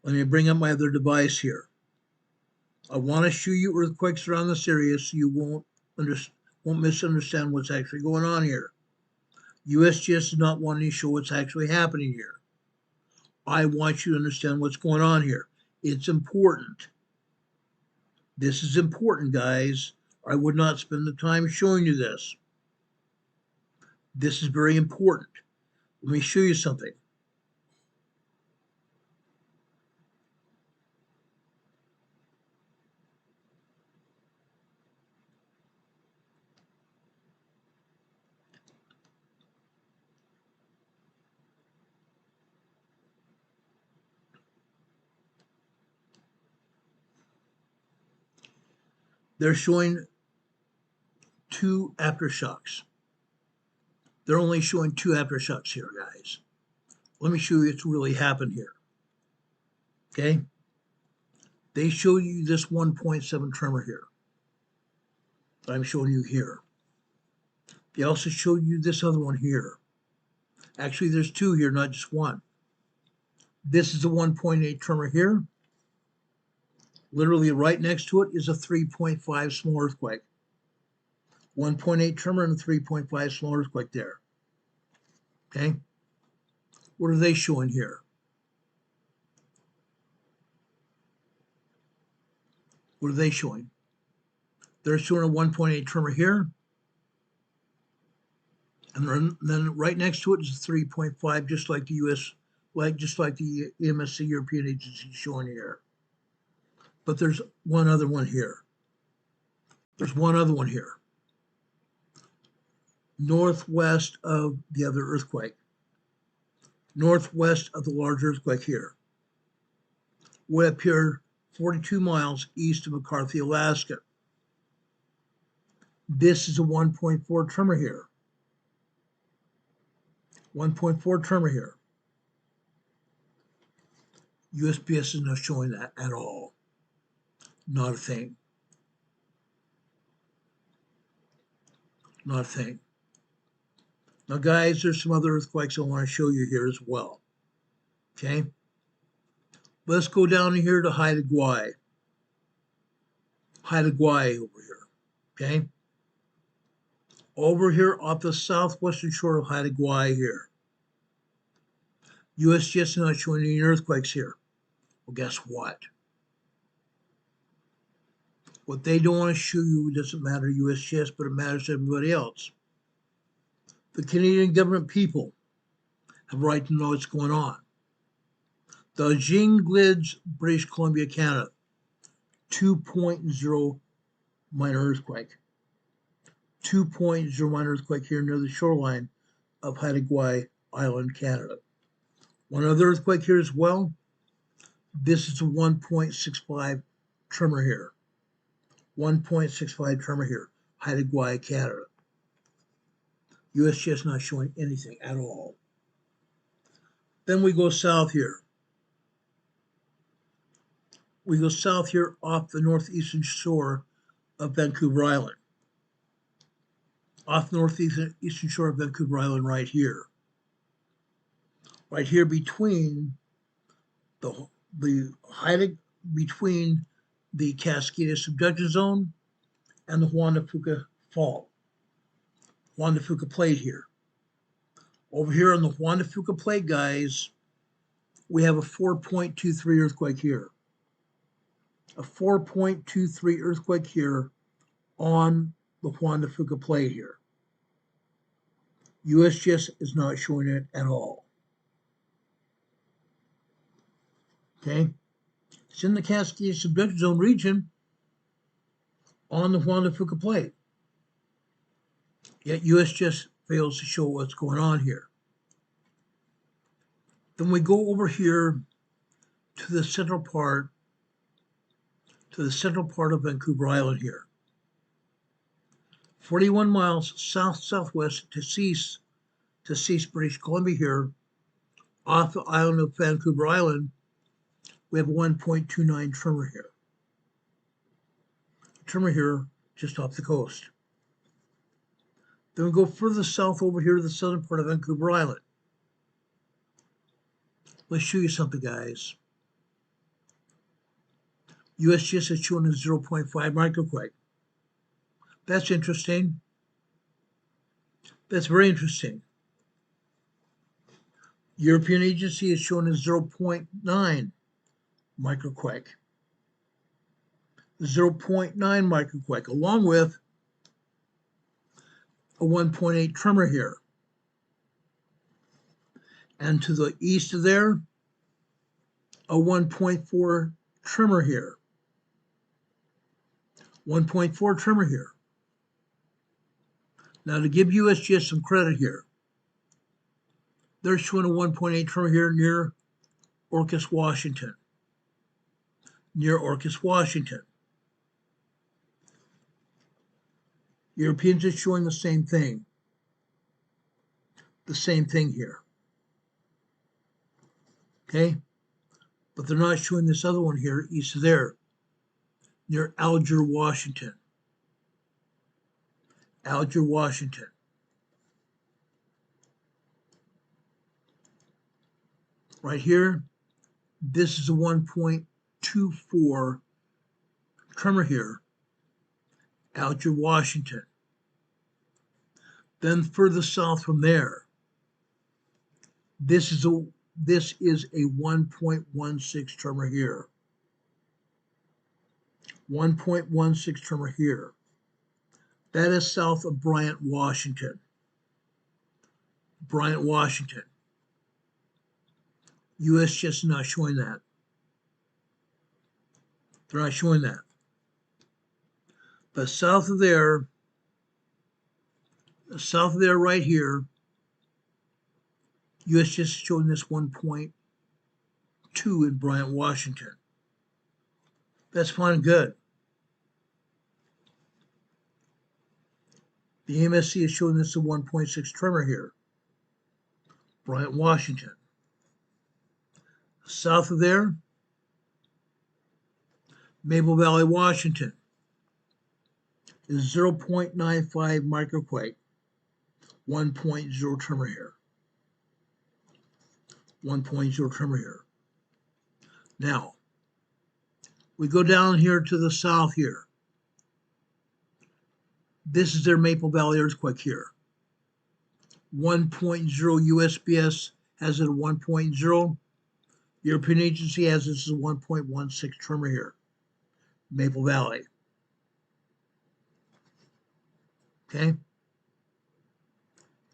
Let me bring up my other device here. I want to show you earthquakes around this area so you won't misunderstand what's actually going on here. USGS is not wanting to show what's actually happening here. I want you to understand what's going on here. It's important. This is important, guys. I would not spend the time showing you this. This is very important. Let me show you something. They're showing 2 aftershocks. They're only showing 2 aftershocks here, guys. Let me show you what's really happened here. Okay? They show you this 1.7 tremor here. I'm showing you here. They also show you this other one here. Actually, there's 2 here, not just 1. This is a 1.8 tremor here. Literally right next to it is a 3.5 small earthquake. 1.8 tremor and a 3.5 small earthquake there. Okay? What are they showing here? What are they showing? They're showing a 1.8 tremor here. And then right next to it is a 3.5, just like the EMSC European Agency is showing here. But there's one other one here. There's one other one here. Northwest of the other earthquake. Northwest of the large earthquake here. Way up here, 42 miles east of McCarthy, Alaska. This is a 1.4 tremor here. 1.4 tremor here. USPS is not showing that at all. Not a thing. Not a thing. Now, guys, there's some other earthquakes I want to show you here as well. Okay? Let's go down here to Haida Gwaii. Haida Gwaii over here. Okay? Over here off the southwestern shore of Haida Gwaii here. USGS is not showing any earthquakes here. Well, guess what? What they don't want to show you doesn't matter to USGS, but it matters to everybody else. The Canadian government people have a right to know what's going on. The Jinglidge, British Columbia, Canada, 2.0 minor earthquake. 2.0 minor earthquake here near the shoreline of Haida Island, Canada. One other earthquake here as well. This is a 1.65 tremor here. 1.65 tremor here, Haida, Canada. USGS not showing anything at all. Then we go south here. We go south here off the northeastern shore of Vancouver Island. Off the northeastern shore of Vancouver Island right here. Right here between the Haida, between the Cascada subduction zone and the Juan de Fuca fault. Juan de Fuca plate here. Over here on the Juan de Fuca plate, guys, we have a 4.23 earthquake here. A 4.23 earthquake here on the Juan de Fuca plate here. USGS is not showing it at all. Okay? It's in the Cascade subduction zone region on the Juan de Fuca plate. Yet USGS fails to show what's going on here. Then we go over here to the central part of Vancouver Island here. 41 miles south-southwest to Cease, British Columbia here, off the island of Vancouver Island, we have a 1.29 tremor here. Tremor here just off the coast. Then we go further south over here to the southern part of Vancouver Island. Let's show you something, guys. USGS is showing a 0.5 microquake. That's interesting. That's very interesting. European agency is showing a 0.9 microquake. 0.9 microquake, along with a 1.8 tremor here. And to the east of there, a 1.4 tremor here. 1.4 tremor here. Now, to give USGS some credit here, they're showing a 1.8 tremor here near Orcas, Washington. Near Orcas, Washington. Europeans are showing the same thing. The same thing here. Okay? But they're not showing this other one here east of there, near Alger, Washington. Alger, Washington. Right here, this is a 1.24 tremor here, Alger, Washington. Then further south from there, this is a 1.16 tremor here. 1.16 tremor here. That is south of Bryant, Washington. Bryant, Washington. USGS is not showing that. They're not showing that. But south of there right here, USGS is showing this 1.2 in Bryant, Washington. That's fine and good. The EMSC is showing this a 1.6 tremor here, Bryant, Washington. South of there, Maple Valley, Washington, is 0.95 microquake, 1.0 tremor here. 1.0 tremor here. Now, we go down here to the south here. This is their Maple Valley earthquake here. 1.0 USPS has it at 1.0. European agency has this as a 1.16 tremor here. Maple Valley. Okay?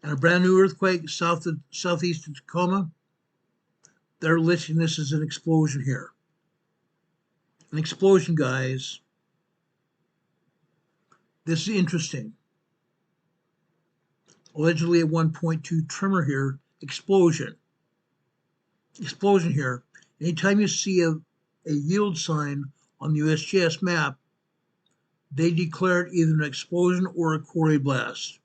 And a brand new earthquake southeast of Tacoma. They're listing this as an explosion here. An explosion, guys. This is interesting. Allegedly a 1.2 tremor here. Explosion. Explosion here. Anytime you see a yield sign on the USGS map, they declare it either an explosion or a quarry blast.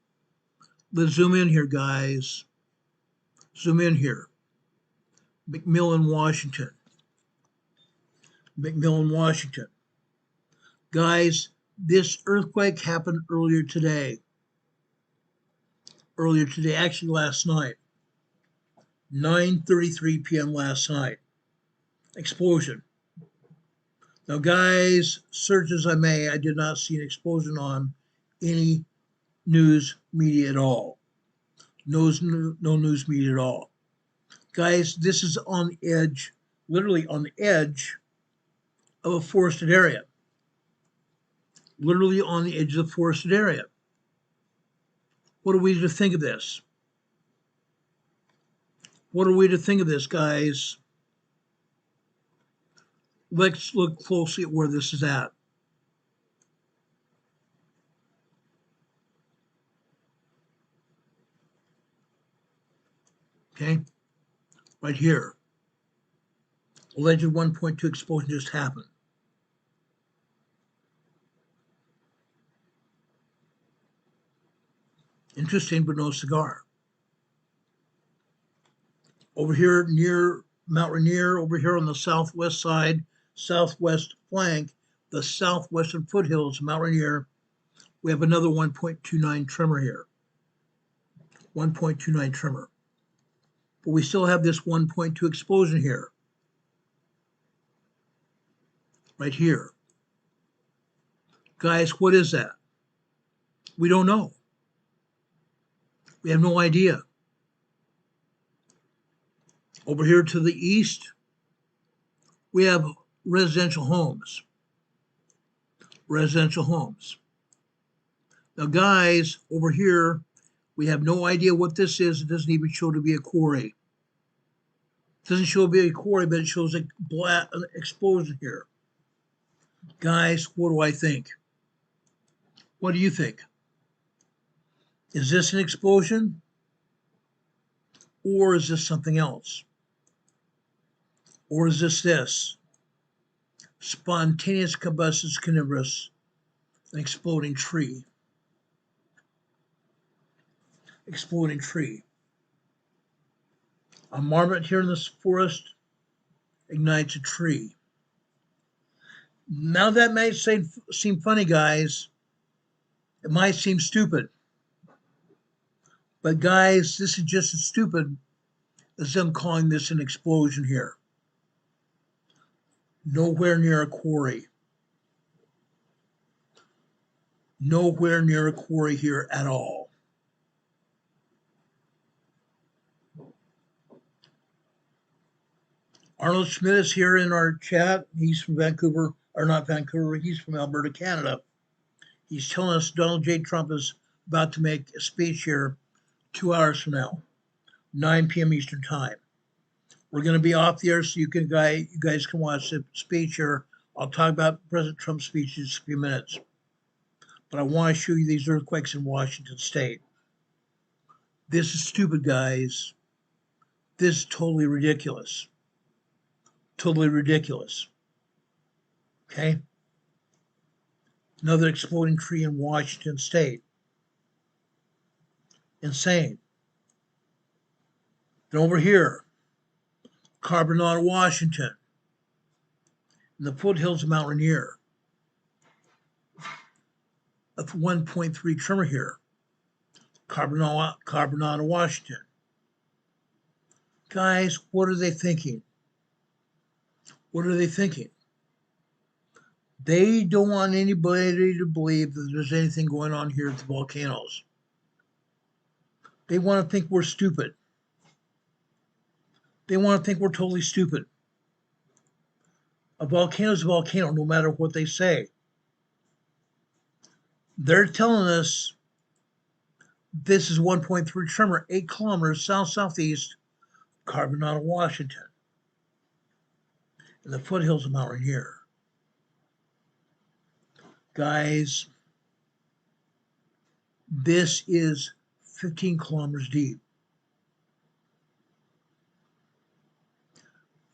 Let's zoom in here, guys. Zoom in here. McMillan, Washington. McMillan, Washington. Guys, this earthquake happened earlier today. Actually last night. 9:33 p.m. last night. Explosion. Now, guys, search as I may, I did not see an explosion on any news media at all. No news media at all. Guys, this is on the edge, literally on the edge of a forested area. Literally on the edge of the forested area. What are we to think of this? What are we to think of this, guys? Let's look closely at where this is at. Okay, right here. Alleged 1.2 explosion just happened. Interesting, but no cigar. Over here near Mount Rainier, over here on the southwest side, southwest flank, the southwestern foothills of Mount Rainier, we have another 1.29 tremor here. 1.29 tremor. But we still have this 1.2 explosion here. Right here. Guys, what is that? We don't know. We have no idea. Over here to the east, we have residential homes. Residential homes. Now, guys, over here, we have no idea what this is. It doesn't even show to be a quarry. It doesn't show to be a quarry, but it shows an explosion here. Guys, what do I think? What do you think? Is this an explosion? Or is this something else? Or is this? Spontaneous combustion carnivorous, an exploding tree. Exploding tree. A marmot here in this forest ignites a tree. Now that may seem funny, guys. It might seem stupid. But guys, this is just as stupid as them calling this an explosion here. Nowhere near a quarry. Nowhere near a quarry here at all. Arnold Schmidt is here in our chat. He's from Vancouver, or not Vancouver, he's from Alberta, Canada. He's telling us Donald J. Trump is about to make a speech here 2 hours from now, 9 p.m. Eastern Time. We're going to be off the air so you guys can watch the speech here. I'll talk about President Trump's speech in just a few minutes. But I want to show you these earthquakes in Washington State. This is stupid, guys. This is totally ridiculous. Totally ridiculous. Okay? Another exploding tree in Washington State. Insane. Then over here, Carbonado, Washington, in the foothills of Mount Rainier, a 1.3 tremor here, Carbonado, Washington. Guys, what are they thinking? What are they thinking? They don't want anybody to believe that there's anything going on here at the volcanoes. They want to think we're stupid. They want to think we're totally stupid. A volcano is a volcano, no matter what they say. They're telling us This is 1.3 tremor, 8 kilometers south-southeast Carbonado, Washington, in the foothills of Mount Rainier. Guys, this is 15 kilometers deep.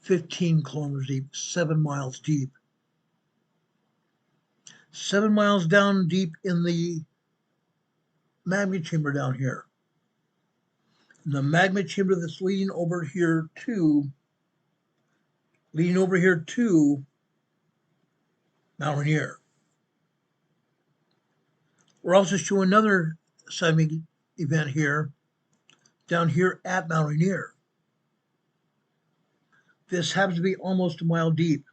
15 kilometers deep, 7 miles deep. 7 miles down deep in the magma chamber down here. And the magma chamber that's leading over here to Mount Rainier. We're also showing another seismic event here, down here at Mount Rainier. This happens to be almost a mile deep,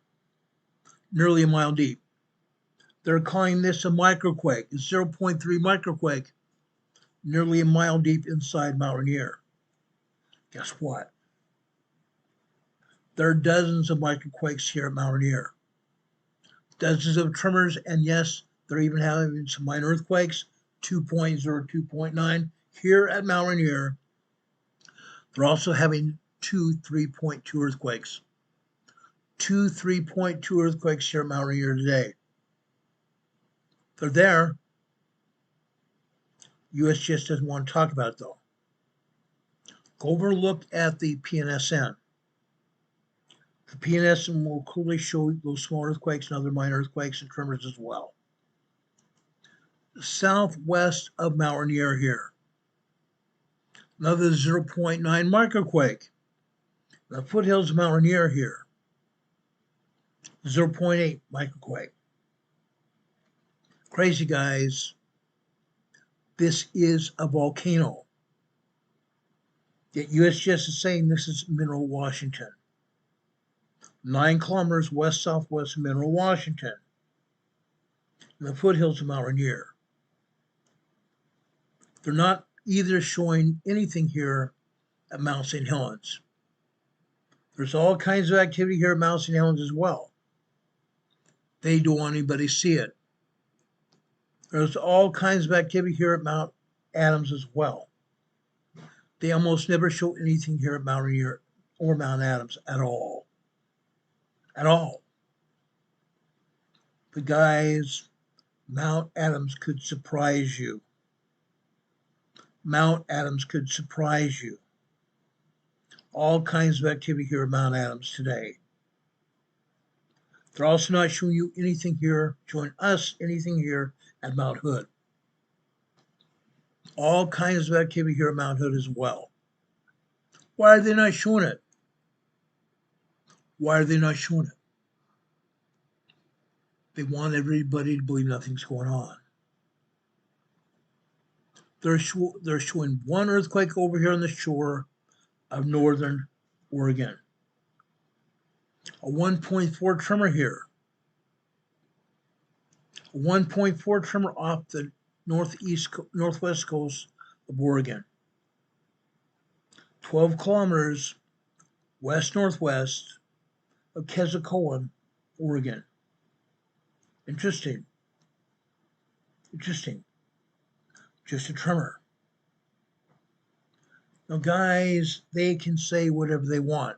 nearly a mile deep. They're calling this a microquake, a 0.3 microquake, nearly a mile deep inside Mount Rainier. Guess what? There are dozens of microquakes here at Mount Rainier. Dozens of tremors, and yes, they're even having some minor earthquakes, 2.0, 2.9 here at Mount Rainier. They're also having 2 3.2 earthquakes. 2 3.2 earthquakes here at Mount Rainier today. They're there. USGS doesn't want to talk about it though. Go over and look at the PNSN. The PNSN will clearly show those small earthquakes and other minor earthquakes and tremors as well. Southwest of Mount Rainier here. Another 0.9 microquake. The foothills of Mount Rainier here. 0.8 microquake. Crazy, guys. This is a volcano. Yet USGS is saying this is Mineral Washington. 9 kilometers west-southwest of Mineral Washington. In the foothills of Mount Rainier. They're not either showing anything here at Mount St. Helens. There's all kinds of activity here at Mount St. Helens as well. They don't want anybody to see it. There's all kinds of activity here at Mount Adams as well. They almost never show anything here at Mount Rainier or Mount Adams at all. At all. But guys, Mount Adams could surprise you. Mount Adams could surprise you. All kinds of activity here at Mount Adams today. They're also not showing you anything here, showing us anything here at Mount Hood. All kinds of activity here at Mount Hood as well. Why are they not showing it? Why are they not showing it? They want everybody to believe nothing's going on. They're showing one earthquake over here on the shore of northern Oregon. A 1.4 tremor here. A 1.4 tremor off the northwest coast of Oregon. 12 kilometers west-northwest of Kesacoa, Oregon. Interesting. Interesting. Just a tremor. Now, guys, they can say whatever they want.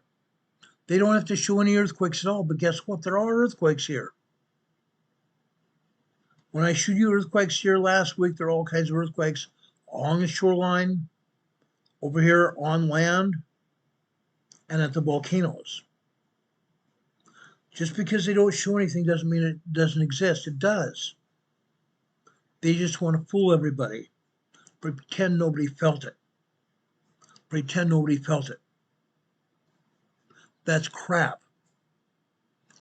They don't have to show any earthquakes at all, but guess what? There are earthquakes here. When I showed you earthquakes here last week, there are all kinds of earthquakes along the shoreline, over here on land, and at the volcanoes. Just because they don't show anything doesn't mean it doesn't exist. It does. They just want to fool everybody. Pretend nobody felt it. Pretend nobody felt it. That's crap.